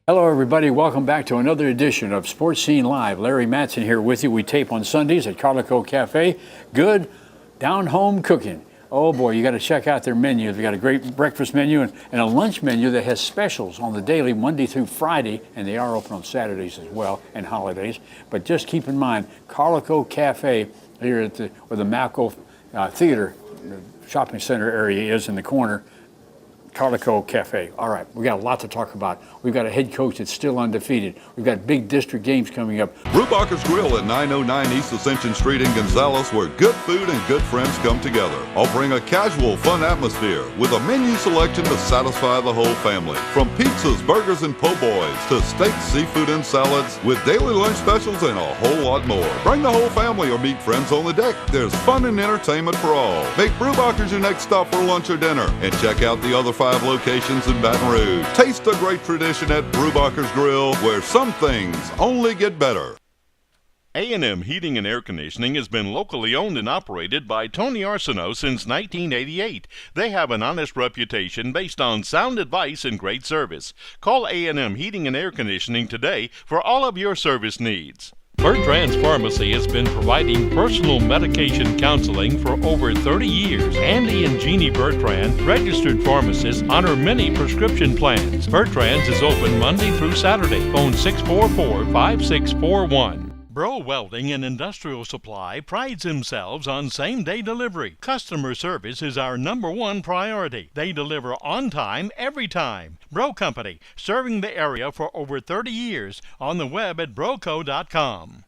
Hello, everybody. Welcome back to another edition of Sports Scene Live. Larry Matson here with you. We tape on Sundays at Carlico Cafe. Good down-home cooking. Oh, boy, you got to check out their menu. They've got a great breakfast menu and a lunch menu that has specials on the daily, Monday through Friday, and they are open on Saturdays as well and holidays. But just keep in mind, Carlico Cafe here at where the Malco Theater shopping center area is in the corner. Carlico Cafe. All right, we got a lot to talk about. We've got a head coach that's still undefeated. We've got big district games coming up. Brubacher's Grill at 909 East Ascension Street in Gonzales, where good food and good friends come together. Offering a casual, fun atmosphere with a menu selection to satisfy the whole family. From pizzas, burgers, and po' boys to steaks, seafood, and salads with daily lunch specials and a whole lot more. Bring the whole family or meet friends on the deck. There's fun and entertainment for all. Make Brubacher's your next stop for lunch or dinner. And check out the other 5 locations in Baton Rouge. Taste the great tradition at Brubacher's Grill, where some things only get better. A&M Heating and Air Conditioning has been locally owned and operated by Tony Arsenault since 1988. They have an honest reputation based on sound advice and great service. Call A&M Heating and Air Conditioning today for all of your service needs. Bertrand's Pharmacy has been providing personal medication counseling for over 30 years. Andy and Jeannie Bertrand, registered pharmacists, honor many prescription plans. Bertrand's is open Monday through Saturday. Phone 644-5641. Bro Welding and Industrial Supply prides themselves on same-day delivery. Customer service is our #1 priority. They deliver on time, every time. Bro Company, serving the area for over 30 years. On the web at broco.com.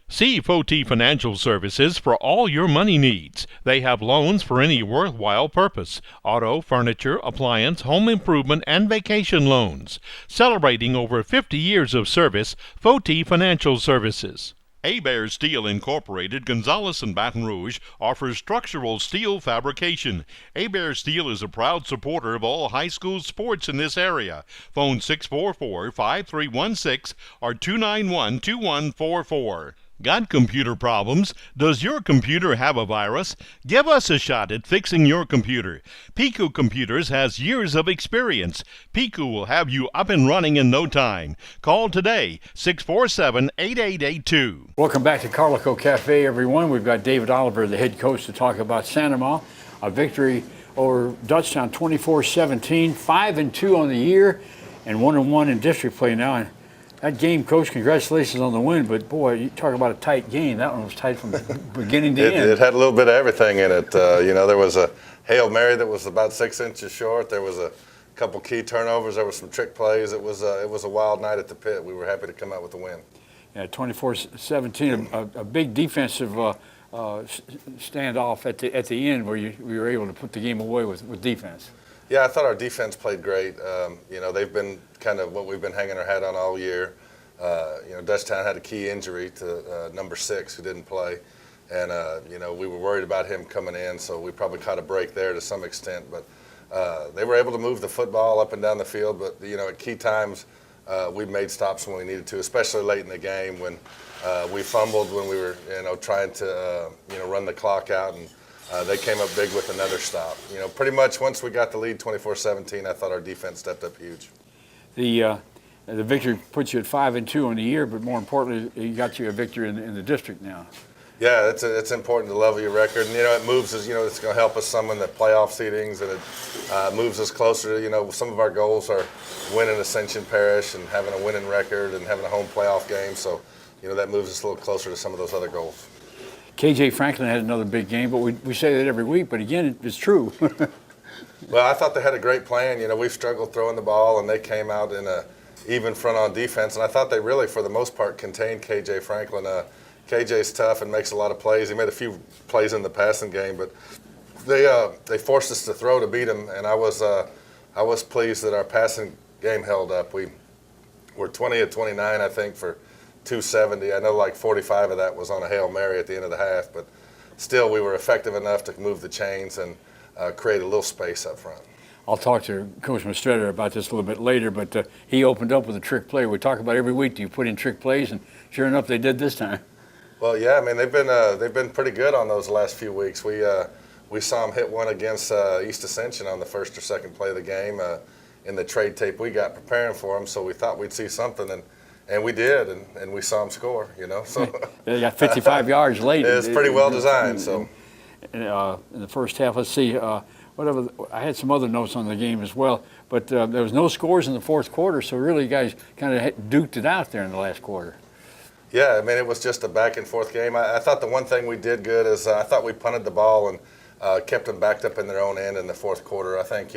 See Foti Financial Services for all your money needs. They have loans for any worthwhile purpose. Auto, furniture, appliance, home improvement, and vacation loans. Celebrating over 50 years of service, Foti Financial Services. Hebert Steel Incorporated, Gonzales and Baton Rouge, offers structural steel fabrication. Hebert Steel is a proud supporter of all high school sports in this area. Phone 644-5316 or 291-2144. Got computer problems? Does your computer have a virus? Give us a shot at fixing your computer. Pico Computers has years of experience. Pico will have you up and running in no time. Call today, 647-8882. Welcome back to Carlico Cafe, everyone. We've got David Oliver, the head coach, to talk about Sanoma. A victory over Dutchtown 24-17, 5-2 on the year, and 1-1 in district play now. And that game, Coach, congratulations on the win, but boy, you talk about a tight game. That one was tight from beginning to end. It had a little bit of everything in it. There was a Hail Mary that was about 6 inches short. There was a couple key turnovers. There were some trick plays. It was a wild night at the pit. We were happy to come out with the win. Yeah, 24-17, a big defensive standoff at the end where we were able to put the game away with defense. Yeah, I thought our defense played great. They've been kind of what we've been hanging our hat on all year. Dutchtown had a key injury to number 6 who didn't play. And, we were worried about him coming in, so we probably caught a break there to some extent. But they were able to move the football up and down the field. But, at key times, we made stops when we needed to, especially late in the game when we fumbled when we were, trying to, run the clock out. And they came up big with another stop. Pretty much once we got the lead 24-17, I thought our defense stepped up huge. The victory puts you at 5-2 on the year, but more importantly, it got you a victory in the district now. Yeah, it's important to level your record, and it moves us. It's going to help us some in the playoff seedings, and it moves us closer to. Some of our goals are winning Ascension Parish and having a winning record and having a home playoff game. So, that moves us a little closer to some of those other goals. KJ Franklin had another big game, but we say that every week, but again, it's true. Well, I thought they had a great plan. We've struggled throwing the ball, and they came out in a even front on defense, and I thought they really, for the most part, contained KJ Franklin. KJ's tough and makes a lot of plays. He made a few plays in the passing game, but they forced us to throw to beat him, and I was pleased that our passing game held up. We were 20 of 29, I think, for 270. I know like 45 of that was on a Hail Mary at the end of the half, but still we were effective enough to move the chains and create a little space up front. I'll talk to Coach Mastretter about this a little bit later, but he opened up with a trick play. We talk about every week, do you put in trick plays? And sure enough, they did this time. Well, yeah, they've been pretty good on those last few weeks. We saw them hit one against East Ascension on the first or second play of the game. in the trade tape we got preparing for them. So we thought we'd see something, and we did, and we saw them score. So They got 55 yards late. it's pretty well designed. So in the first half, let's see. Whatever. I had some other notes on the game as well, but there was no scores in the fourth quarter, so really, you guys kind of duked it out there in the last quarter. yeah, I mean, it was just a back and forth game. I thought the one thing we did good is I thought we punted the ball and kept them backed up in their own end in the fourth quarter. I think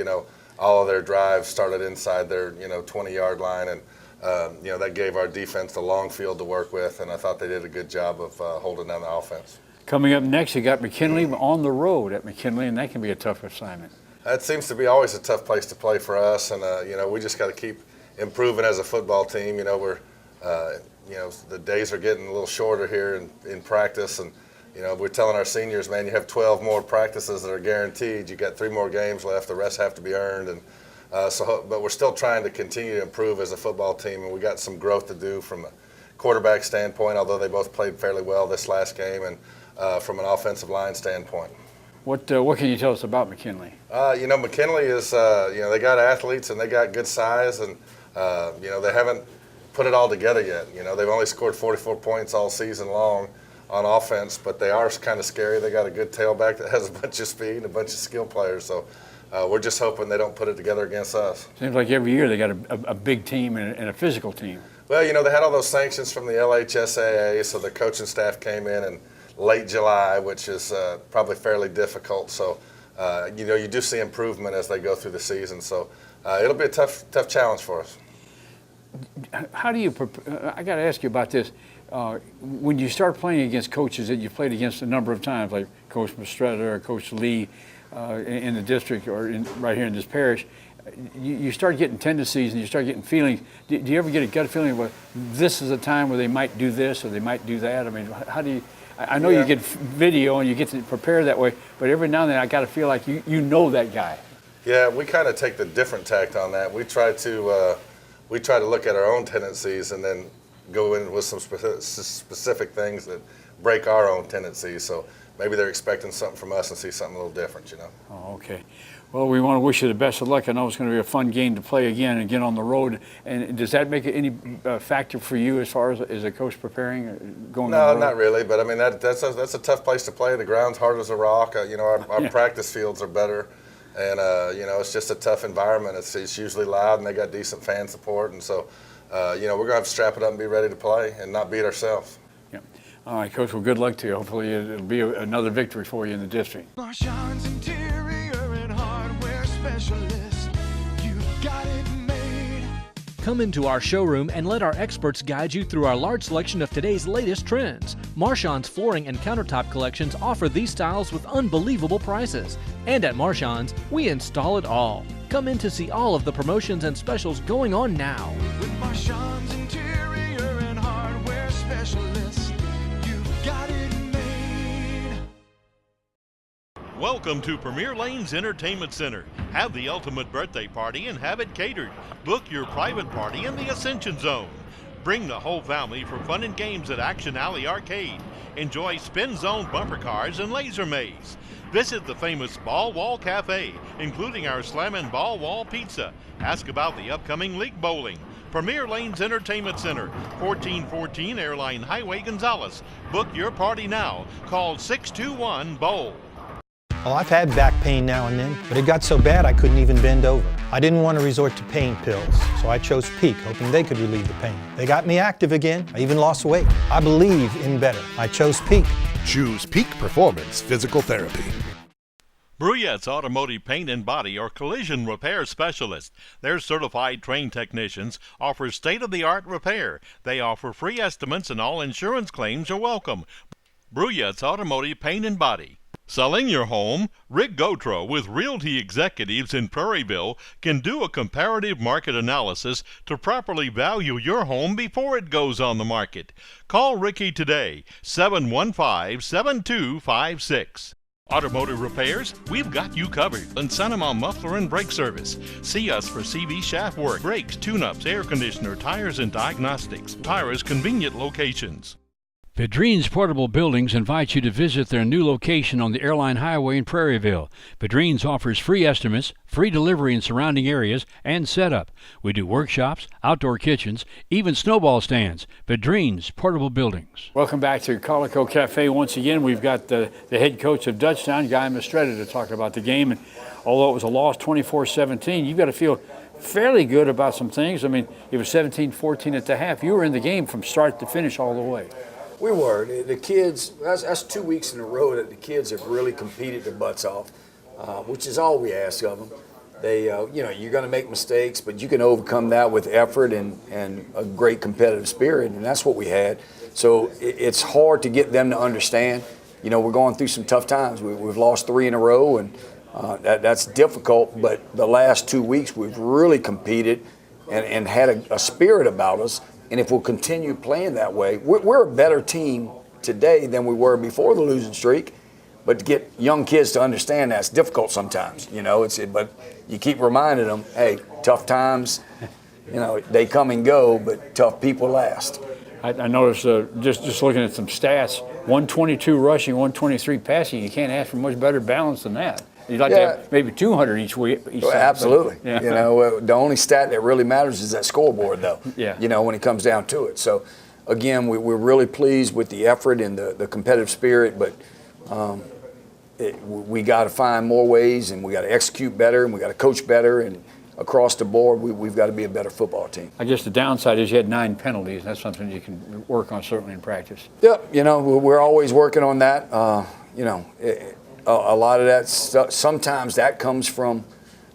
all of their drives started inside their 20-yard line, and that gave our defense the long field to work with, and I thought they did a good job of holding down the offense. Coming up next, you got McKinley on the road at McKinley, and that can be a tough assignment. That seems to be always a tough place to play for us, and we just got to keep improving as a football team. We're the days are getting a little shorter here in practice, and we're telling our seniors, man, you have 12 more practices that are guaranteed. You got 3 more games left. The rest have to be earned, and but we're still trying to continue to improve as a football team, and we got some growth to do from a quarterback standpoint, although they both played fairly well this last game, and from an offensive line standpoint. What can you tell us about McKinley? McKinley is, they got athletes and they got good size, and they haven't put it all together yet. They've only scored 44 points all season long on offense, but they are kind of scary. They got a good tailback that has a bunch of speed and a bunch of skill players. So we're just hoping they don't put it together against us. Seems like every year they got a big team and a physical team. Well, they had all those sanctions from the LHSAA, so the coaching staff came in late July, which is probably fairly difficult. So, you do see improvement as they go through the season. So it'll be a tough challenge for us. How do you I got to ask you about this. When you start playing against coaches that you've played against a number of times, like Coach Mastretta or Coach Lee in the district or right here in this parish, you start getting tendencies and you start getting feelings. Do you ever get a gut feeling of, this is a time where they might do this or they might do that? I mean, how do you... I know you get video and you get to prepare that way, but every now and then I got to feel like you know that guy. Yeah, we kind of take the different tact on that. We try to look at our own tendencies and then go in with some specific things that break our own tendencies. So maybe they're expecting something from us and see something a little different, Oh, okay. Well, we want to wish you the best of luck. I know it's going to be a fun game to play again and get on the road. And does that make any factor for you as far as a coach preparing going on the road? No, not really. But I mean, that's a tough place to play. The ground's hard as a rock. Our practice fields are better, and it's just a tough environment. It's usually loud, and they got decent fan support, and so we're going to have to strap it up and be ready to play and not beat ourselves. Yeah. All right, Coach. Well, good luck to you. Hopefully, it'll be another victory for you in the district. Marchand's Interior and Hardware Specialist. You've got it made. Come into our showroom and let our experts guide you through our large selection of today's latest trends. Marchand's flooring and countertop collections offer these styles with unbelievable prices. And at Marchand's, we install it all. Come in to see all of the promotions and specials going on now. With Marchand's Interior and Hardware Specialist, you've got it made. Welcome to Premier Lanes Entertainment Center. Have the ultimate birthday party and have it catered. Book your private party in the Ascension Zone. Bring the whole family for fun and games at Action Alley Arcade. Enjoy Spin Zone bumper cars and laser maze. Visit the famous Ball Wall Cafe, including our Slammin' Ball Wall Pizza. Ask about the upcoming League Bowling. Premier Lanes Entertainment Center, 1414 Airline Highway, Gonzales. Book your party now. Call 621-BOWL. Well, I've had back pain now and then, but it got so bad I couldn't even bend over. I didn't want to resort to pain pills, so I chose Peak, hoping they could relieve the pain. They got me active again. I even lost weight. I believe in better. I chose Peak. Choose Peak Performance Physical Therapy. Bruyette's Automotive Paint and Body are collision repair specialists. Their certified trained technicians offer state-of-the-art repair. They offer free estimates and all insurance claims are welcome. Bruyette's Automotive Paint and Body. Selling your home? Rick Gotro with Realty Executives in Prairieville can do a comparative market analysis to properly value your home before it goes on the market. Call Ricky today, 715-7256. Automotive repairs? We've got you covered. And Sanama Muffler and Brake Service. See us for CV shaft work, brakes, tune-ups, air conditioner, tires, and diagnostics. Tires convenient locations. Vedrines Portable Buildings invites you to visit their new location on the Airline Highway in Prairieville. Vedrines offers free estimates, free delivery in surrounding areas, and setup. We do workshops, outdoor kitchens, even snowball stands. Vedrines Portable Buildings. Welcome back to Calico Cafe. Once again, we've got the head coach of Dutchtown, Guy Mistretta, to talk about the game. And although it was a loss 24-17, you've got to feel fairly good about some things. I mean, it was 17-14 at the half. You were in the game from start to finish all the way. We were. The kids, that's 2 weeks in a row that the kids have really competed their butts off, which is all we ask of them. They, you're going to make mistakes, but you can overcome that with effort and a great competitive spirit, and that's what we had. So it's hard to get them to understand. You know, we're going through some tough times. We've lost 3 in a row, and that's difficult, but the last 2 weeks we've really competed and had a spirit about us. And if we'll continue playing that way, we're a better team today than we were before the losing streak. But to get young kids to understand that's difficult sometimes, you know. But you keep reminding them, hey, tough times, you know, they come and go, but tough people last. I noticed just looking at some stats, 122 rushing, 123 passing. You can't ask for much better balance than that. You'd like to have maybe 200 each week. Well, absolutely. Yeah. You know, the only stat that really matters is that scoreboard, though. Yeah. You know, when it comes down to it. So, again, we're really pleased with the effort and the competitive spirit, but we got to find more ways, and we got to execute better, and we got to coach better, and across the board, we've got to be a better football team. I guess the downside is you had 9 penalties. That's something you can work on certainly in practice. Yep. You know, we're always working on that. You know. A lot of that stuff, sometimes that comes from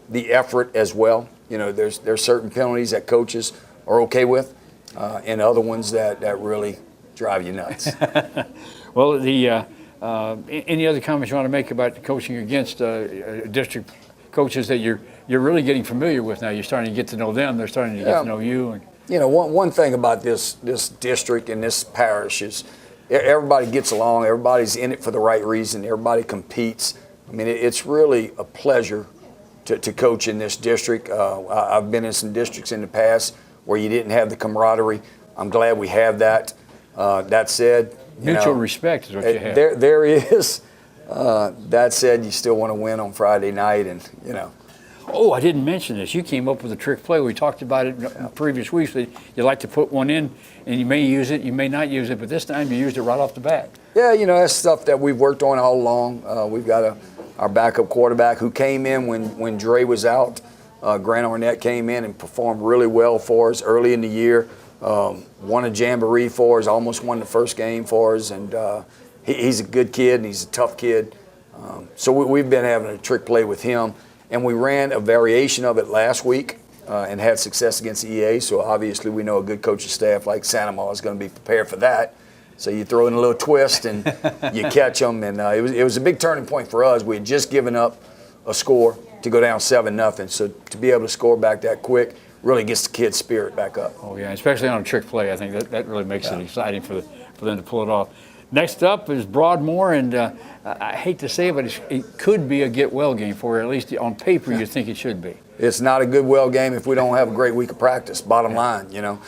the effort as well. You know, there's certain penalties that coaches are okay with, and other ones that really drive you nuts. Well, any other comments you want to make about coaching against district coaches that you're really getting familiar with now? You're starting to get to know them. They're starting to get to know you. And you know, one thing about this district and this parish is, everybody gets along. Everybody's in it for the right reason. Everybody competes. I mean, it's really a pleasure to coach in this district. I've been in some districts in the past where you didn't have the camaraderie. I'm glad we have that. That said, mutual respect is what you have. There is. That said, you still want to win on Friday night, and you know. Oh, I didn't mention this. You came up with a trick play. We talked about it in previous weeks. That you like to put one in, and you may use it, you may not use it, but this time you used it right off the bat. Yeah, you know, that's stuff that we've worked on all along. We've got our backup quarterback who came in when Dre was out. Grant Arnett came in and performed really well for us early in the year. Won a jamboree for us, almost won the first game for us, and he's a good kid and he's a tough kid. So we've been having a trick play with him. And we ran a variation of it last week and had success against EA. So obviously we know a good coaching staff like Santa Ma is going to be prepared for that. So you throw in a little twist and you catch them. And it was a big turning point for us. We had just given up a score to go down 7-0. So to be able to score back that quick really gets the kids' spirit back up. Oh yeah, especially on a trick play. I think that really makes it exciting for them to pull it off. Next up is Broadmoor, and I hate to say it, but it could be a get-well game for you. At least on paper, you think it should be. It's not a good well game if we don't have a great week of practice, bottom line, you know.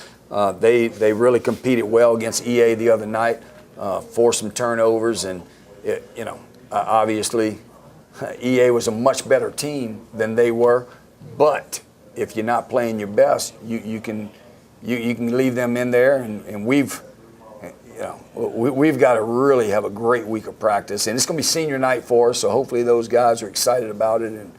They really competed well against EA the other night, forced some turnovers, and, obviously EA was a much better team than they were, but if you're not playing your best, you can leave them in there, and we've got to really have a great week of practice, and it's going to be senior night for us. So hopefully those guys are excited about it, and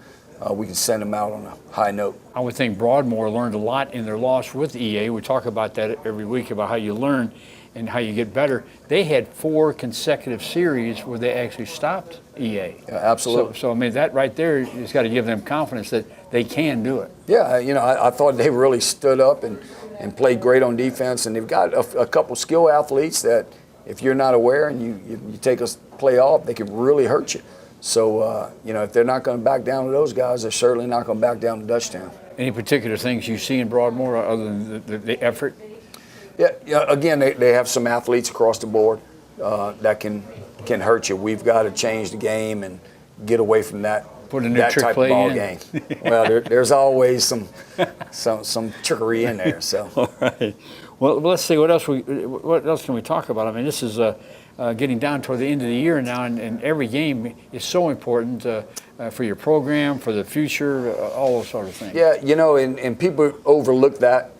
we can send them out on a high note. I would think Broadmoor learned a lot in their loss with EA. We talk about that every week about how you learn and how you get better. They had 4 consecutive series where they actually stopped EA. Yeah, absolutely. So I mean, that right there has got to give them confidence that they can do it. Yeah, I thought they really stood up and played great on defense, and they've got a couple skill athletes that if you're not aware and you take a play off, they can really hurt you. So, if they're not going to back down to those guys, they're certainly not going to back down to Dutchtown. Any particular things you see in Broadmoor other than the effort? Yeah, again, they have some athletes across the board that can hurt you. We've got to change the game and get away from that. Put a new that trick type play of ball in. game. Well, there's always some trickery in there. So. All right. Well, let's see what else can we talk about. I mean, this is getting down toward the end of the year now, and every game is so important for your program, for the future, all those sort of things. Yeah, and people overlook that.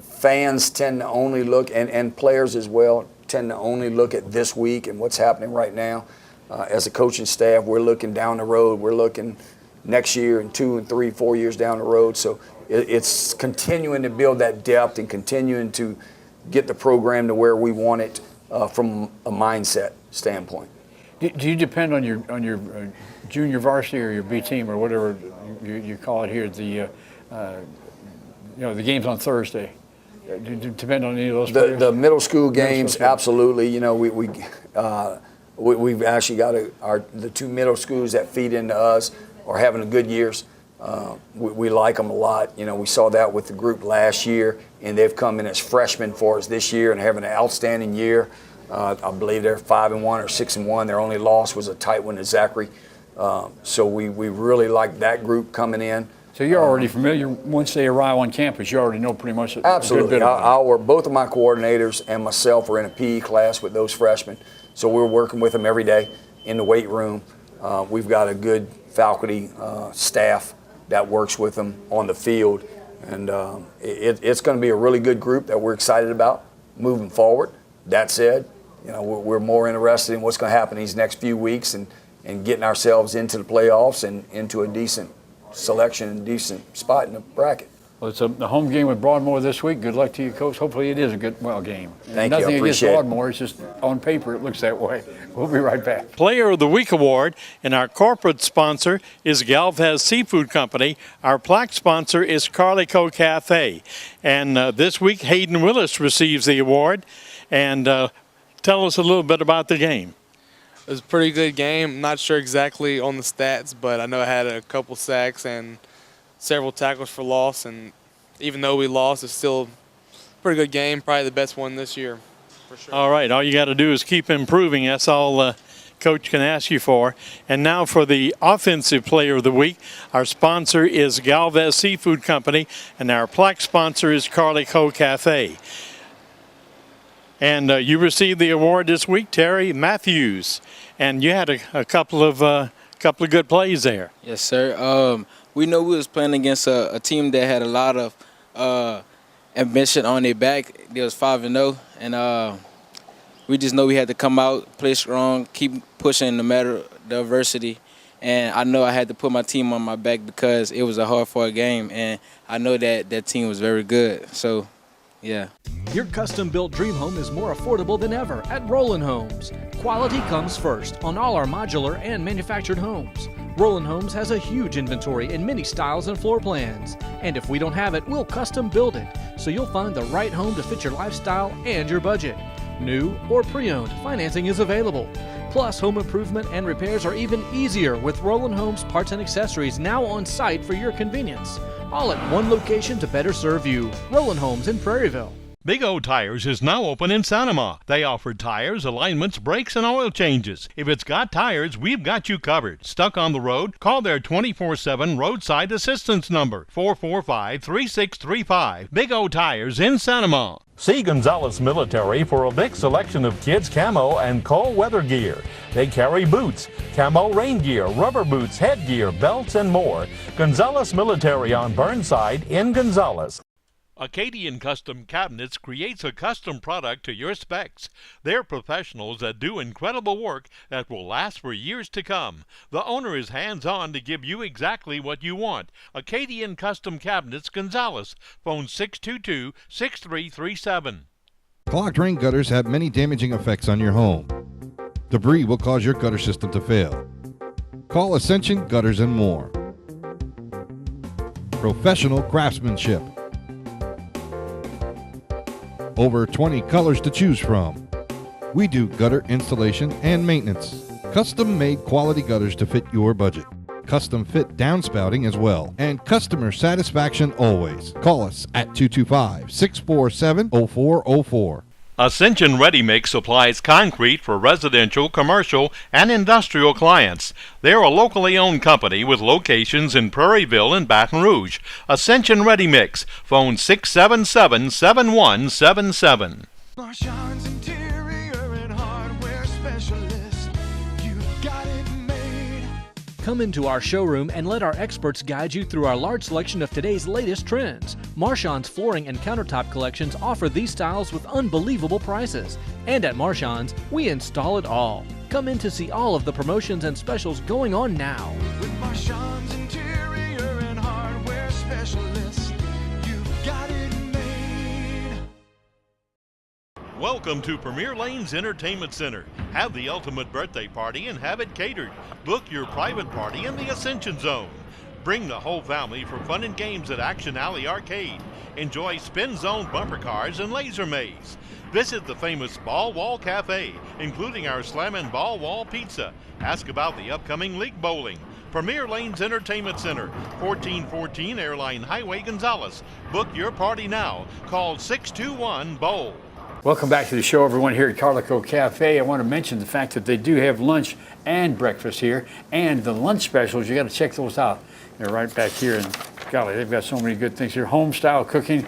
Fans tend to only look, and players as well, tend to only look at this week and what's happening right now. As a coaching staff, we're looking down the road. We're looking next year and 2 and 3, 4 years down the road. So it's continuing to build that depth and continuing to get the program to where we want it from a mindset standpoint. Do you depend on your junior varsity or your B team or whatever you call it here? The games on Thursday. Do you depend on any of those players? The middle school games, absolutely. We've actually got the 2 middle schools that feed into us are having good years. We like them a lot. We saw that with the group last year, and they've come in as freshmen for us this year and having an outstanding year. I believe they're 5-1 or 6-1. Their only loss was a tight one to Zachary. So we really like that group coming in. So you're already familiar. Once they arrive on campus, you already know pretty much absolutely. A good bit of them. Both of my coordinators and myself are in a PE class with those freshmen, so we're working with them every day in the weight room. We've got a good faculty staff that works with them on the field, and it's going to be a really good group that we're excited about moving forward. That said, we're more interested in what's going to happen these next few weeks and getting ourselves into the playoffs and into a decent selection and decent spot in the bracket. Well, it's a home game with Broadmoor this week. Good luck to you, Coach. Hopefully it is a good game. Thank you. Nothing I against appreciate Broadmoor. It's just on paper it looks that way. We'll be right back. Player of the Week Award, and our corporate sponsor is Galvez Seafood Company. Our plaque sponsor is Carlico Cafe. And this week, Hayden Willis receives the award. And tell us a little bit about the game. It was a pretty good game. I'm not sure exactly on the stats, but I know I had a couple sacks and several tackles for loss. And even though we lost, it's still a pretty good game, probably the best one this year, for sure. All right, all you got to do is keep improving. That's all Coach can ask you for. And now for the Offensive Player of the Week. Our sponsor is Galvez Seafood Company, and our plaque sponsor is Carlico Cafe. And you received the award this week, Terry Matthews, and you had a couple of good plays there. Yes, sir. We know we was playing against a team that had a lot of ambition on their back. They was 5-0, and we just know we had to come out, play strong, keep pushing no matter the adversity. And I know I had to put my team on my back because it was a hard-fought game, and I know that team was very good. So, yeah. Your custom-built dream home is more affordable than ever at Roland Homes. Quality comes first on all our modular and manufactured homes. Roland Homes has a huge inventory in many styles and floor plans. And if we don't have it, we'll custom build it, so you'll find the right home to fit your lifestyle and your budget. New or pre-owned, financing is available. Plus, home improvement and repairs are even easier with Roland Homes parts and accessories now on site for your convenience. All at one location to better serve you. Roland Homes in Prairieville. Big O Tires is now open in Sanama. They offer tires, alignments, brakes, and oil changes. If it's got tires, we've got you covered. Stuck on the road? Call their 24/7 roadside assistance number, 445-3635. Big O Tires in Sanama. See Gonzalez Military for a big selection of kids' camo and cold weather gear. They carry boots, camo rain gear, rubber boots, headgear, belts, and more. Gonzalez Military on Burnside in Gonzalez. Acadian Custom Cabinets creates a custom product to your specs. They're professionals that do incredible work that will last for years to come. The owner is hands-on to give you exactly what you want. Acadian Custom Cabinets, Gonzalez. Phone 622-6337. Clogged rain gutters have many damaging effects on your home. Debris will cause your gutter system to fail. Call Ascension Gutters and More. Professional craftsmanship. Over 20 colors to choose from. We do gutter installation and maintenance. Custom-made quality gutters to fit your budget. Custom fit downspouting as well. And customer satisfaction always. Call us at 225-647-0404. Ascension Ready Mix supplies concrete for residential, commercial, and industrial clients. They're a locally owned company with locations in Prairieville and Baton Rouge. Ascension Ready Mix. Phone 677-7177. Marchand's interior and hardware specialist. You got it made. Come into our showroom and let our experts guide you through our large selection of today's latest trends. Marchand's flooring and countertop collections offer these styles with unbelievable prices. And at Marchand's, we install it all. Come in to see all of the promotions and specials going on now. With Marchand's interior and hardware specialist, you got it made. Welcome to Premier Lanes Entertainment Center. Have the ultimate birthday party and have it catered. Book your private party in the Ascension Zone. Bring the whole family for fun and games at Action Alley Arcade. Enjoy Spin Zone bumper cars and laser maze. Visit the famous Ball Wall Cafe, including our Slammin' Ball Wall Pizza. Ask about the upcoming League Bowling. Premier Lanes Entertainment Center, 1414 Airline Highway, Gonzales. Book your party now. Call 621-BOWL. Welcome back to the show, everyone, here at Carlico Cafe. I want to mention the fact that they do have lunch and breakfast here, and the lunch specials, you got to check those out. They're right back here, and golly, they've got so many good things here. Home-style cooking,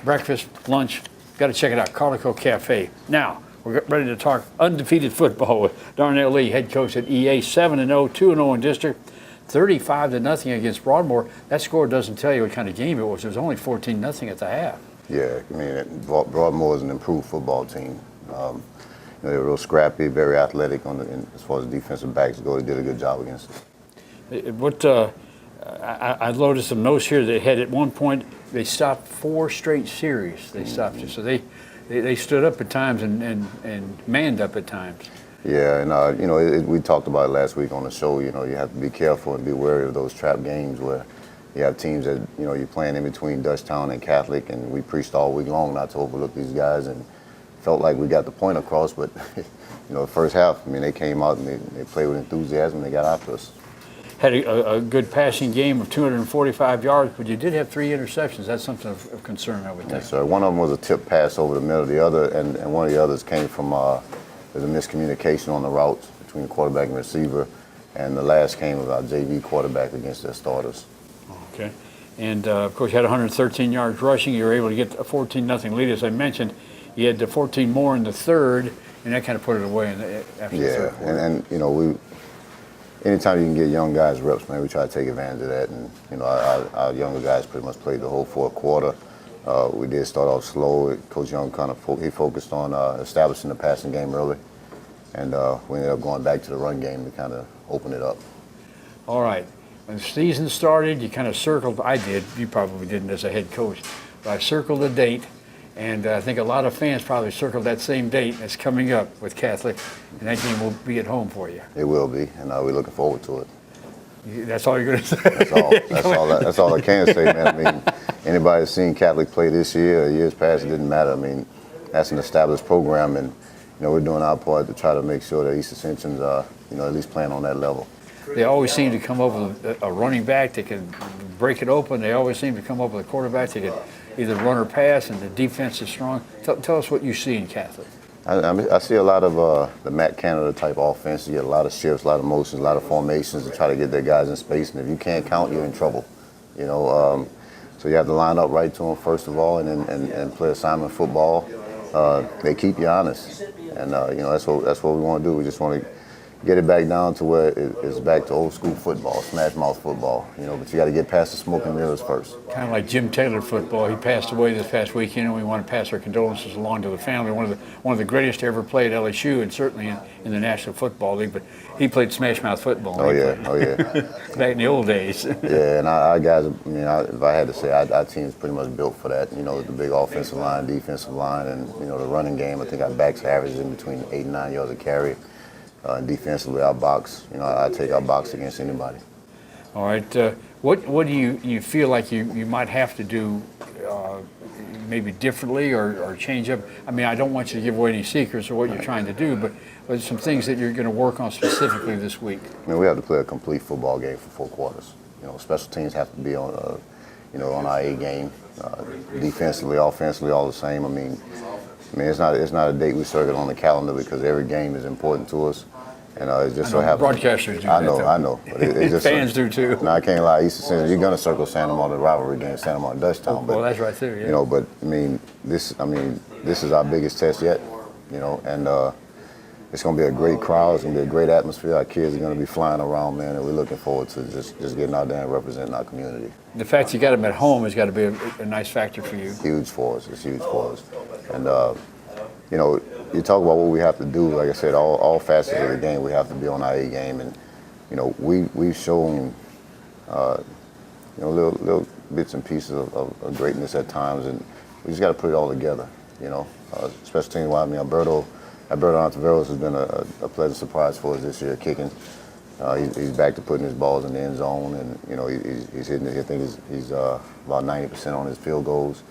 breakfast, lunch. Got to check it out, Carlico Cafe. Now, we're ready to talk undefeated football with Darnell Lee, head coach at EA, 7-0, 2-0 in district, 35-0 against Broadmoor. That score doesn't tell you what kind of game it was. It was only 14-0 at the half. Yeah, I mean, Broadmoor is an improved football team. They're real scrappy, very athletic as far as defensive backs go. They did a good job against it. I noticed some notes here. They had at one point they stopped 4 straight series. They stopped you, so they stood up at times and manned up at times. Yeah, and we talked about it last week on the show. You have to be careful and be wary of those trap games where you have teams that you're playing in between Dutchtown and Catholic, and we preached all week long not to overlook these guys, and felt like we got the point across. But the first half, I mean, they came out and they played with enthusiasm. And they got after us. Had a good passing game of 245 yards, but you did have 3 interceptions. That's something of concern, I would think. Yes, sir. One of them was a tip pass over the middle. The other, and one of the others came from there's a miscommunication on the routes between the quarterback and receiver, and the last came of our JV quarterback against their starters. Okay. And, of course, you had 113 yards rushing. You were able to get a 14-0 lead. As I mentioned, you had the 14 more in the third, and that kind of put it away after the third quarter. And anytime you can get young guys reps, man, we try to take advantage of that. And, our younger guys pretty much played the whole fourth quarter. We did start off slow. Coach Young kind of focused on establishing the passing game early. And we ended up going back to the run game to kind of open it up. All right. When the season started, you kind of circled, I did, you probably didn't as a head coach, but I circled the date, and I think a lot of fans probably circled that same date that's coming up with Catholic, and that game will be at home for you. It will be, and we're looking forward to it. That's all you're going to say? That's all I can say, man. I mean, anybody that's seen Catholic play this year or years past, it didn't matter. I mean, that's an established program, and we're doing our part to try to make sure that East Ascension's at least playing on that level. They always seem to come up with a running back that can break it open. They always seem to come up with a quarterback that can either run or pass, and the defense is strong. Tell us what you see in Catholic. I see a lot of the Matt Canada type offense. You get a lot of shifts, a lot of motions, a lot of formations to try to get their guys in space. And if you can't count, you're in trouble. So you have to line up right to them first of all, and play assignment football. They keep you honest, and that's what we want to do. We just want to get it back down to where it's back to old school football, smash mouth football. But you got to get past the smoke and mirrors first. Kind of like Jim Taylor football. He passed away this past weekend, and we want to pass our condolences along to the family. One of the greatest to ever play at LSU, and certainly in the National Football League. But he played smash mouth football. Oh yeah. Back in the old days. Yeah, and our guys. If I had to say, our team's pretty much built for that. The big offensive line, defensive line, and the running game. I think our backs average in between 8 and 9 yards a carry. And defensively, our box, I take our box against anybody. All right. What do you feel like you might have to do maybe differently or change up? I mean, I don't want you to give away any secrets or what you're trying to do, but some things that you're going to work on specifically this week. We have to play a complete football game for 4 quarters. Special teams have to be on, on our A game. Defensively, offensively, all the same. I mean, I mean, it's not a date we circle on the calendar because every game is important to us. And it's just I so know, happens. broadcasters do that, though. I know. But it's just Fans do too. No, I can't lie. East Ascension, you're gonna circle Santa Monica rivalry game, Santa Monica Dutchtown. Well, that's right there. Yeah. You know, but I mean, this is our biggest test yet. You know, and it's gonna be a great crowd. It's gonna be a great atmosphere. Our kids are gonna be flying around, man, and we're looking forward to just getting out there and representing our community. The fact you got them at home has got to be a nice factor for you. Huge for us. It's huge for us. And you know, you talk about what we have to do. Like I said, all facets of the game, we have to be on our A game. And you know, we've shown you know, little bits and pieces of greatness at times, and we just got to put it all together. You know, special teams wise, I mean, Alberto Ontiveros has been a pleasant surprise for us this year, kicking. He's back to putting his balls in the end zone, and you know, he's hitting. I think he's about 90% on his field goals.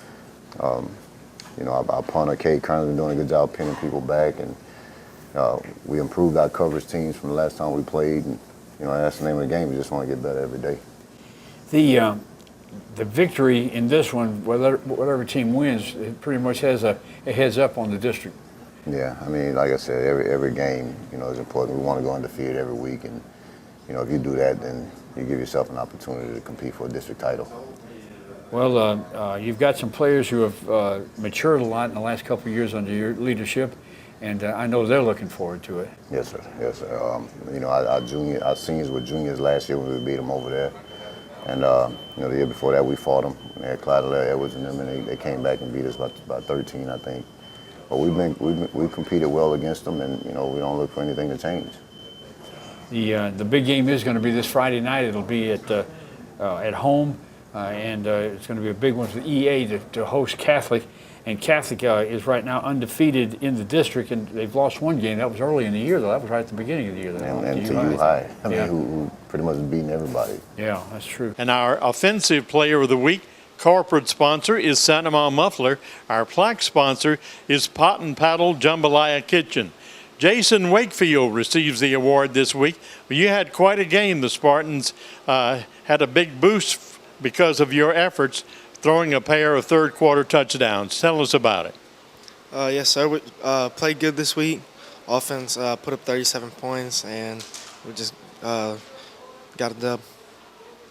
You know, our punter, Kate Kearns, been doing a good job pinning people back, and we improved our coverage teams from the last time we played. And you know, that's the name of the game. We just want to get better every day. The victory in this one, whatever team wins, it pretty much has a heads up on the district. Yeah, I mean, like I said, every game, you know, is important. We want to go undefeated every week, and you know, if you do that, then you give yourself an opportunity to compete for a district title. Well, you've got some players who have matured a lot in the last couple of years under your leadership, and I know they're looking forward to it. Yes, sir. Yes, sir. You know, our seniors were juniors last year when we beat them over there, and you know, the year before that we fought them. They had Clyde Edwards and them, and they came back and beat us by 13, I think. But we've competed well against them, and you know, we don't look for anything to change. The big game is going to be this Friday night. It'll be at home, and it's going to be a big one for the EA to host Catholic. And Catholic is right now undefeated in the district, and they've lost one game. That was early in the year, though. That was right at the beginning of the year. And to U High, I mean, who pretty much beating everybody. Yeah, that's true. And our offensive player of the week, corporate sponsor, is Santa Monica Muffler. Our plaque sponsor is Pot and Paddle Jambalaya Kitchen. Jason Wakefield receives the award this week. Well, you had quite a game. The Spartans had a big boost because of your efforts, throwing a pair of third-quarter touchdowns. Tell us about it. Yes, sir. We played good this week. Offense put up 37 points, and we just got a dub.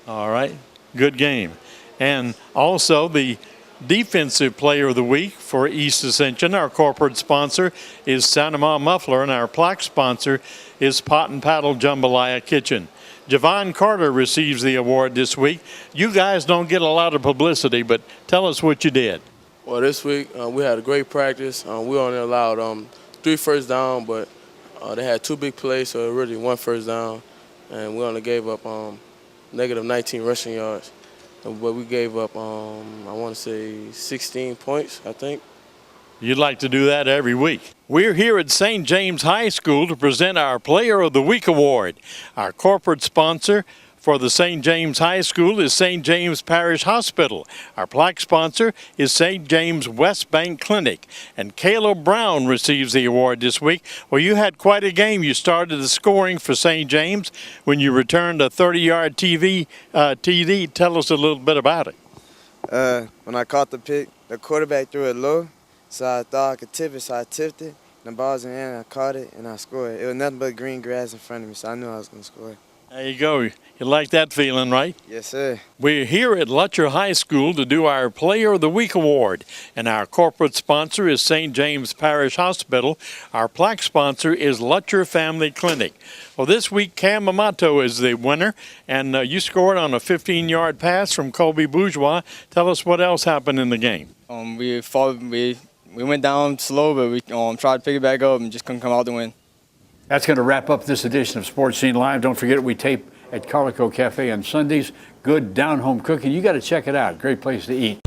All right. Good game. And also the defensive player of the week for East Ascension, our corporate sponsor, is Santa Monica Muffler, and our plaque sponsor is Pot and Paddle Jambalaya Kitchen. Javon Carter receives the award this week. You guys don't get a lot of publicity, but tell us what you did. Well, this week we had a great practice. We only allowed 3 first down, but they had 2 big plays, so really 1 first down. And we only gave up negative 19 rushing yards. But we gave up, I want to say 16 points, I think. You'd like to do that every week. We're here at St. James High School to present our Player of the Week Award. Our corporate sponsor for the St. James High School is St. James Parish Hospital. Our plaque sponsor is St. James West Bank Clinic. And Caleb Brown receives the award this week. Well, you had quite a game. You started the scoring for St. James when you returned a 30-yard TD. Tell us a little bit about it. When I caught the pick, the quarterback threw it low, so I thought I could tip it, so I tipped it. And the ball was in the air, and I caught it, and I scored. It was nothing but green grass in front of me, so I knew I was going to score. There you go. You like that feeling, right? Yes, sir. We're here at Lutcher High School to do our Player of the Week Award, and our corporate sponsor is St. James Parish Hospital. Our plaque sponsor is Lutcher Family Clinic. Well, this week, Cam Amato is the winner, and you scored on a 15-yard pass from Colby Bourgeois. Tell us what else happened in the game. We went down slow, but we tried to pick it back up and just couldn't come out to win. That's going to wrap up this edition of Sports Scene Live. Don't forget, we tape at Carlico Cafe on Sundays. Good down-home cooking. You got to check it out. Great place to eat.